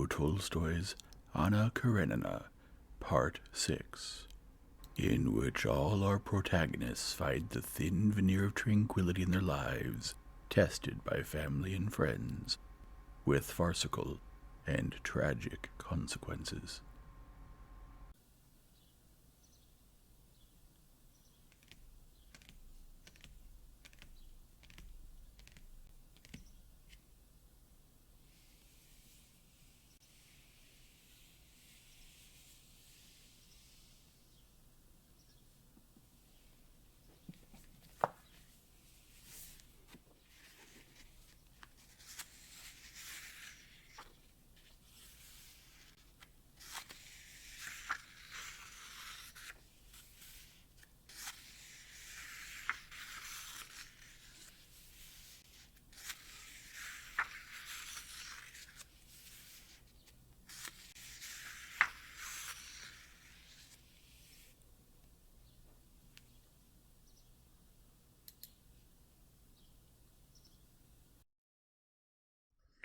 Leo Tolstoy's Anna Karenina, Part 6, in which all our protagonists find the thin veneer of tranquility in their lives tested by family and friends, with farcical and tragic consequences.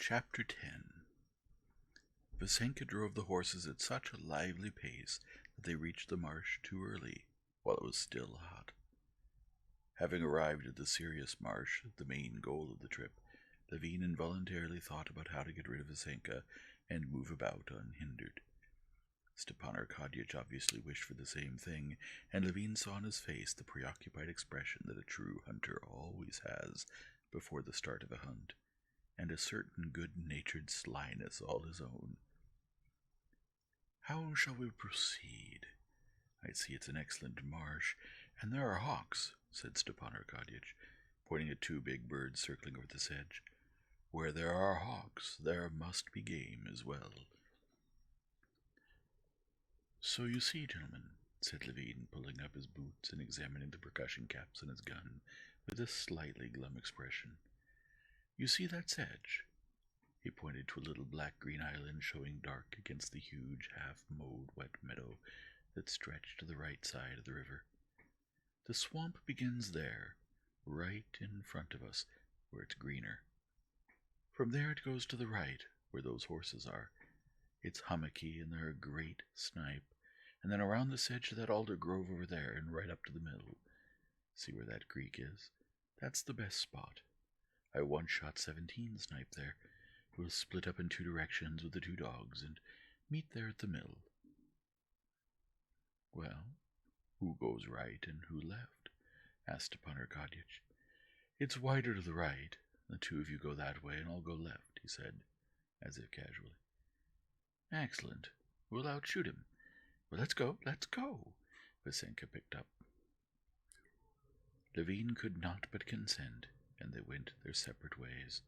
Chapter 10. Vasenka drove the horses at such a lively pace that they reached the marsh too early, while it was still hot. Having arrived at the serious marsh, the main goal of the trip, Levin involuntarily thought about how to get rid of Vasenka and move about unhindered. Stepan Arkadyevich obviously wished for the same thing, and Levin saw on his face the preoccupied expression that a true hunter always has before the start of a hunt, and a certain good-natured slyness all his own. "How shall we proceed? I see it's an excellent marsh, and there are hawks," said Stepan Arkadyevich, pointing at two big birds circling over the sedge. "Where there are hawks, there must be game as well." "So you see, gentlemen," said Levin, pulling up his boots and examining the percussion caps on his gun with a slightly glum expression. "You see that sedge?" He pointed to a little black-green island showing dark against the huge, half-mowed wet meadow that stretched to the right side of the river. "The swamp begins there, right in front of us, where it's greener. From there it goes to the right, where those horses are. It's hummocky, and there are great snipe, and then around the sedge to that alder grove over there, and right up to the middle. See where that creek is? That's the best spot. I once shot 17 snipe there. We'll split up in two directions with the two dogs, and meet there at the mill." "Well, who goes right and who left?" asked Stepan Arkadyevich. "It's wider to the right. The two of you go that way, and I'll go left," he said, as if casually. "Excellent. We'll outshoot him. Well, let's go, Vasenka picked up. Levin could not but consent, and they went their separate ways.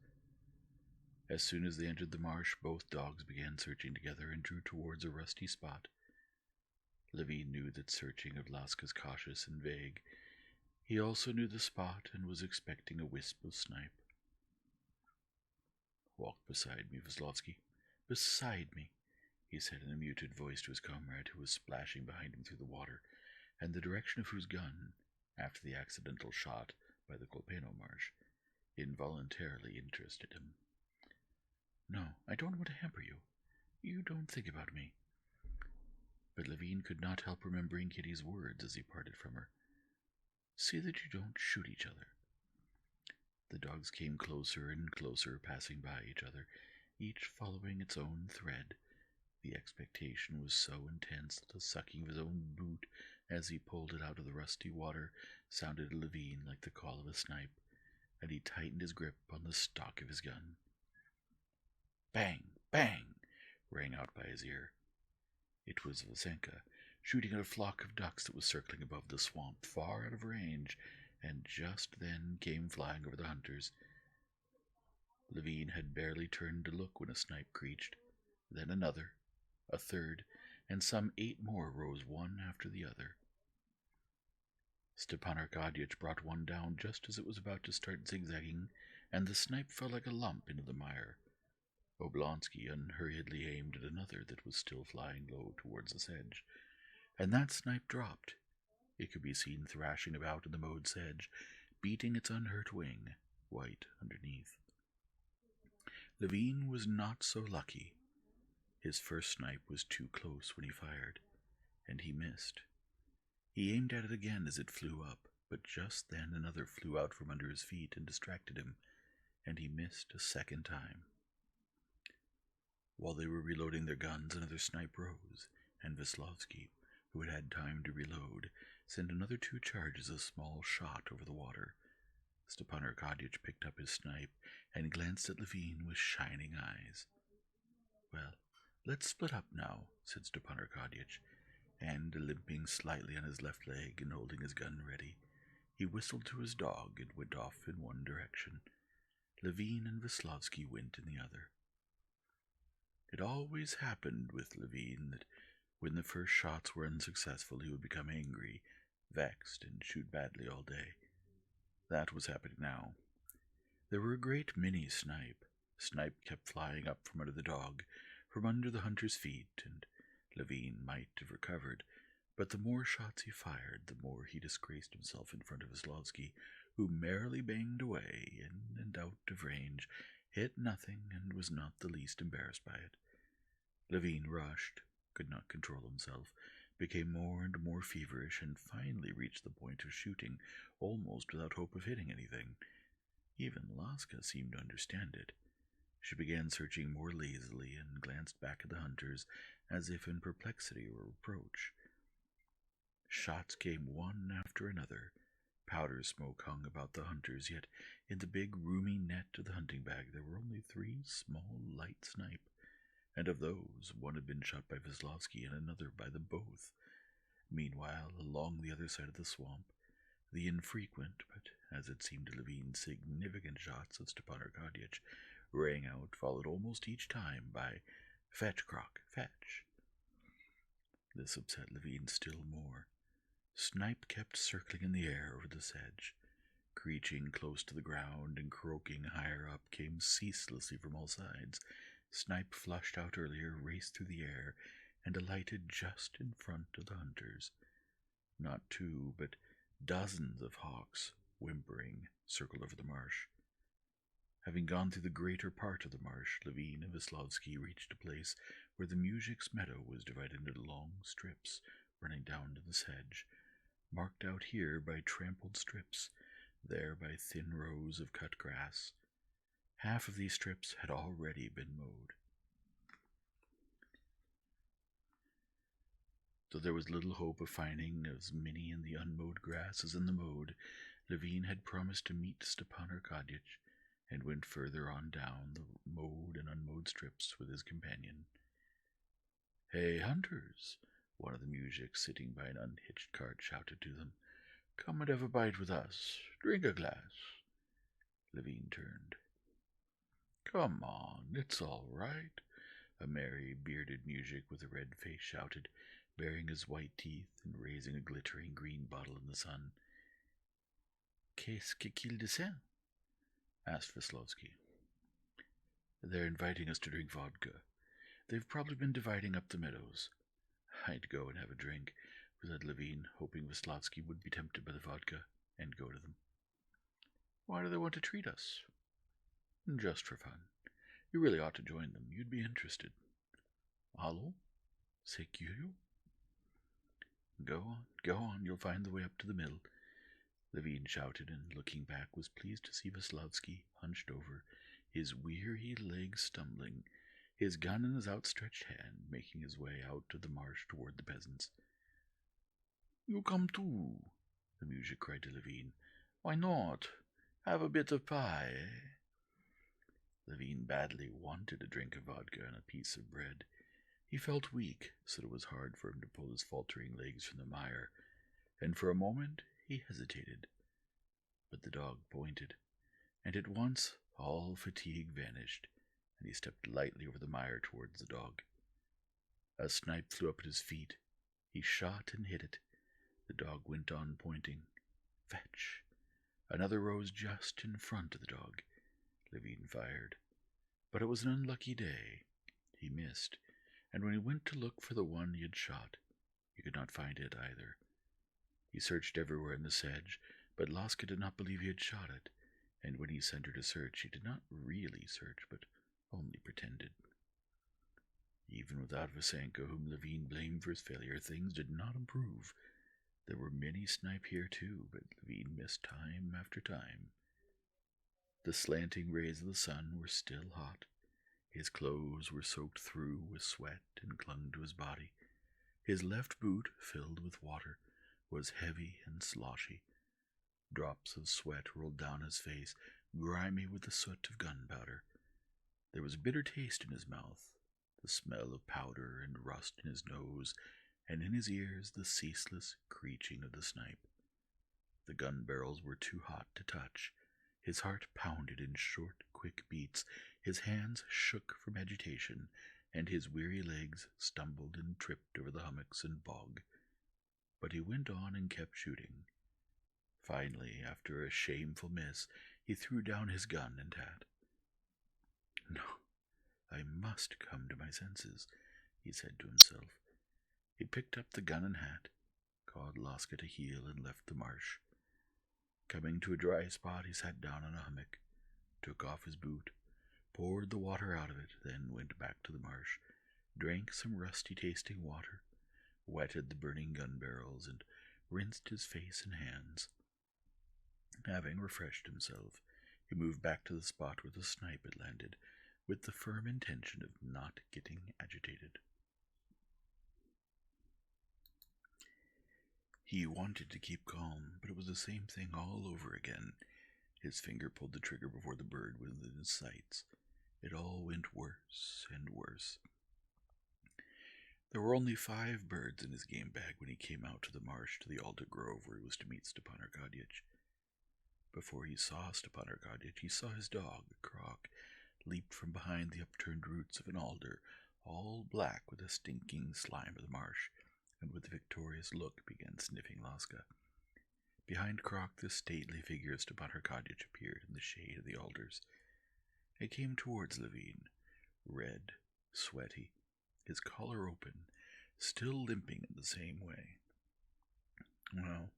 As soon as they entered the marsh, both dogs began searching together and drew towards a rusty spot. Levin knew that searching of Laska's cautious and vague. He also knew the spot and was expecting a wisp of snipe. "Walk beside me, Veslovsky. Beside me," he said in a muted voice to his comrade, who was splashing behind him through the water, and the direction of whose gun, after the accidental shot by the Kolpeno marsh, involuntarily interested him. "No, I don't want to hamper you. You don't think about me." But Levin could not help remembering Kitty's words as he parted from her. "See that you don't shoot each other." The dogs came closer and closer, passing by each other, each following its own thread. The expectation was so intense that the sucking of his own boot as he pulled it out of the rusty water sounded to Levin like the call of a snipe, and he tightened his grip on the stock of his gun. "Bang! Bang!" rang out by his ear. It was Vasenka, shooting at a flock of ducks that was circling above the swamp, far out of range, and just then came flying over the hunters. Levin had barely turned to look when a snipe creached, then another, a third, and some 8 more rose one after the other. Stepan Arkadyevich brought one down just as it was about to start zigzagging, and the snipe fell like a lump into the mire. Oblonsky unhurriedly aimed at another that was still flying low towards the sedge, and that snipe dropped. It could be seen thrashing about in the mowed sedge, beating its unhurt wing, white underneath. Levin was not so lucky. His first snipe was too close when he fired, and he missed. He aimed at it again as it flew up, but just then another flew out from under his feet and distracted him, and he missed a second time. While they were reloading their guns, another snipe rose, and Veslovsky, who had had time to reload, sent another 2 charges of small shot over the water. Stepan Arkadyevich picked up his snipe and glanced at Levin with shining eyes. "Well, let's split up now," said Stepan Arkadyevich, and, limping slightly on his left leg and holding his gun ready, he whistled to his dog and went off in one direction. Levin and Veslovsky went in the other. It always happened with Levin that when the first shots were unsuccessful he would become angry, vexed, and shoot badly all day. That was happening now. There were a great many snipe. Snipe kept flying up from under the dog, from under the hunter's feet, and Levin might have recovered, but the more shots he fired, the more he disgraced himself in front of Veslovsky, who merrily banged away, in and out of range, hit nothing, and was not the least embarrassed by it. Levin rushed, could not control himself, became more and more feverish, and finally reached the point of shooting, almost without hope of hitting anything. Even Laska seemed to understand it. She began searching more lazily and glanced back at the hunters as if in perplexity or reproach. Shots came one after another. Powder smoke hung about the hunters, yet in the big roomy net of the hunting bag there were only 3 small light snipe, and of those 1 had been shot by Veslovsky and another by them both. Meanwhile, along the other side of the swamp, the infrequent, but as it seemed to Levin, significant shots of Stepan Arkadyevich rang out, followed almost each time by "Fetch, Croc, fetch." This upset Levin still more. Snipe kept circling in the air over the sedge. Creeching close to the ground and croaking higher up came ceaselessly from all sides. Snipe flushed out earlier, raced through the air, and alighted just in front of the hunters. Not 2, but dozens of hawks, whimpering, circled over the marsh. Having gone through the greater part of the marsh, Levin and Veslovsky reached a place where the muzhik's meadow was divided into long strips running down to the sedge, marked out here by trampled strips, there by thin rows of cut grass. Half of these strips had already been mowed. Though there was little hope of finding as many in the unmowed grass as in the mowed, Levin had promised to meet Stepan Arkadyevich, and went further on down the mowed and unmowed strips with his companion. "Hey, hunters!" one of the muzhiks sitting by an unhitched cart shouted to them. "Come and have a bite with us. Drink a glass." Levin turned. "Come on, it's all right," a merry, bearded muzhik with a red face shouted, baring his white teeth and raising a glittering green bottle in the sun. "Qu'est-ce qu'ils descend?" asked Veslovsky. "They're inviting us to drink vodka. They've probably been dividing up the meadows." "I'd go and have a drink," said Levin, hoping Veslovsky would be tempted by the vodka and go to them. "Why do they want to treat us?" "Just for fun. You really ought to join them. You'd be interested." "Allo? C'est curieux." Go on, you'll find the way up to the mill," Levin shouted, and looking back was pleased to see Veslovsky hunched over, his weary legs stumbling, his gun in his outstretched hand, making his way out of the marsh toward the peasants. "You come too," the muzhik cried to Levin. "Why not? Have a bit of pie, eh?" Levin badly wanted a drink of vodka and a piece of bread. He felt weak, so it was hard for him to pull his faltering legs from the mire, and for a moment he hesitated. But the dog pointed, and at once all fatigue vanished, and he stepped lightly over the mire towards the dog. A snipe flew up at his feet. He shot and hit it. The dog went on pointing. "Fetch!" Another rose just in front of the dog. Levin fired. But it was an unlucky day. He missed, and when he went to look for the one he had shot, he could not find it either. He searched everywhere in the sedge, but Laska did not believe he had shot it, and when he sent her to search, he did not really search, but only pretended. Even without Vasenko, whom Levine blamed for his failure, things did not improve. There were many snipe here too, but Levine missed time after time. The slanting rays of the sun were still hot. His clothes were soaked through with sweat and clung to his body. His left boot, filled with water, was heavy and sloshy. Drops of sweat rolled down his face, grimy with the soot of gunpowder. There was a bitter taste in his mouth, the smell of powder and rust in his nose, and in his ears the ceaseless screeching of the snipe. The gun barrels were too hot to touch. His heart pounded in short, quick beats. His hands shook from agitation, and his weary legs stumbled and tripped over the hummocks and bog. But he went on and kept shooting. Finally, after a shameful miss, he threw down his gun and hat. "No, I must come to my senses," he said to himself. He picked up the gun and hat, called Laska to heel, and left the marsh. Coming to a dry spot, he sat down on a hummock, took off his boot, poured the water out of it, then went back to the marsh, drank some rusty-tasting water, wetted the burning gun barrels, and rinsed his face and hands. Having refreshed himself, he moved back to the spot where the snipe had landed, with the firm intention of not getting agitated. He wanted to keep calm, but it was the same thing all over again. His finger pulled the trigger before the bird was within his sights. It all went worse and worse. There were only 5 birds in his game bag when he came out to the marsh to the alder grove where he was to meet Stepan Arkadyevich. Before he saw Stepan Arkadyevich, he saw his dog, Croc, leap from behind the upturned roots of an alder, all black with the stinking slime of the marsh, and with a victorious look began sniffing Laska. Behind Croc, the stately figure of Stepan Arkadyevich appeared in the shade of the alders. It came towards Levine, red, sweaty, his collar open, still limping in the same way. "Well,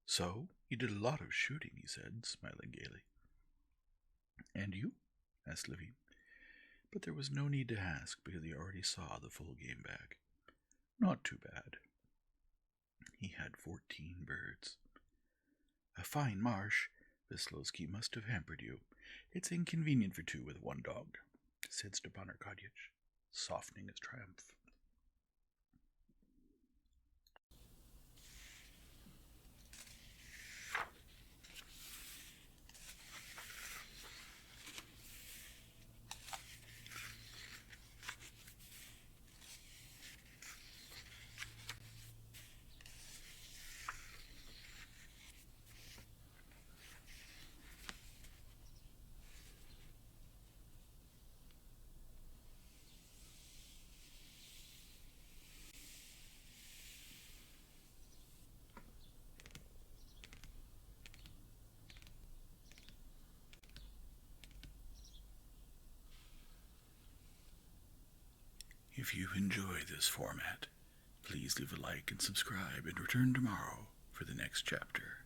so you did a lot of shooting," he said, smiling gaily. "And you?" asked Levine. But there was no need to ask, because he already saw the full game bag. Not too bad. He had 14 birds. "A fine marsh. Veslovsky must have hampered you. It's inconvenient for 2 with 1 dog," said Stepan Arkadyevich, softening his triumph. If you enjoy this format, please leave a like and subscribe, and return tomorrow for the next chapter.